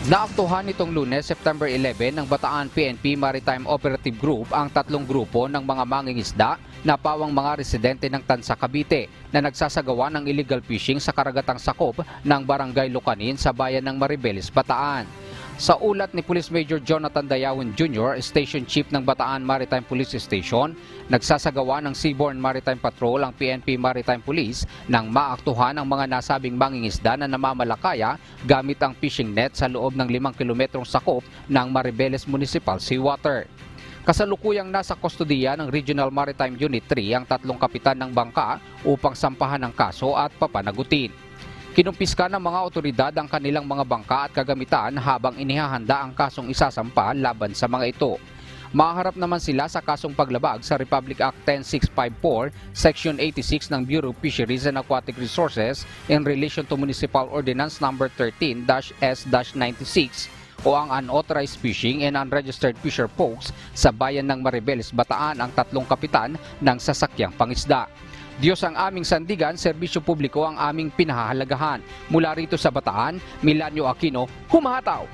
Naaktuhan nitong Lunes, September 11 ng Bataan PNP Maritime Operative Group ang tatlong grupo ng mga mangingisda na pawang mga residente ng Tansa, Cavite na nagsasagawa ng illegal fishing sa karagatang sakop ng Barangay Lucanin sa bayan ng Maribeles, Bataan. Sa ulat ni Police Major Jonathan Dayawin Jr., Station Chief ng Bataan Maritime Police Station, nagsasagawa ng Seaborne Maritime Patrol ang PNP Maritime Police nang maaktuhan ang mga nasabing mangingisda na namamalakaya gamit ang fishing net sa loob ng 5 kilometrong sakop ng Maribeles Municipal Seawater. Kasalukuyang nasa kustodiya ng Regional Maritime Unit 3 ang tatlong kapitan ng bangka upang sampahan ng kaso at papanagutin. Kinumpiska ng mga otoridad ang kanilang mga bangka at kagamitan habang inihahanda ang kasong isasampa laban sa mga ito. Maharap naman sila sa kasong paglabag sa Republic Act 10654, Section 86 ng Bureau of Fisheries and Aquatic Resources in relation to Municipal Ordinance No. 13-S-96 o ang unauthorized fishing and unregistered fisher folks sa bayan ng Maribeles, Bataan ang tatlong kapitan ng sasakyang pangisda. Diyos ang aming sandigan, serbisyo publiko ang aming pinahahalagahan. Mula rito sa Bataan, Milanio Aquino, humahataw!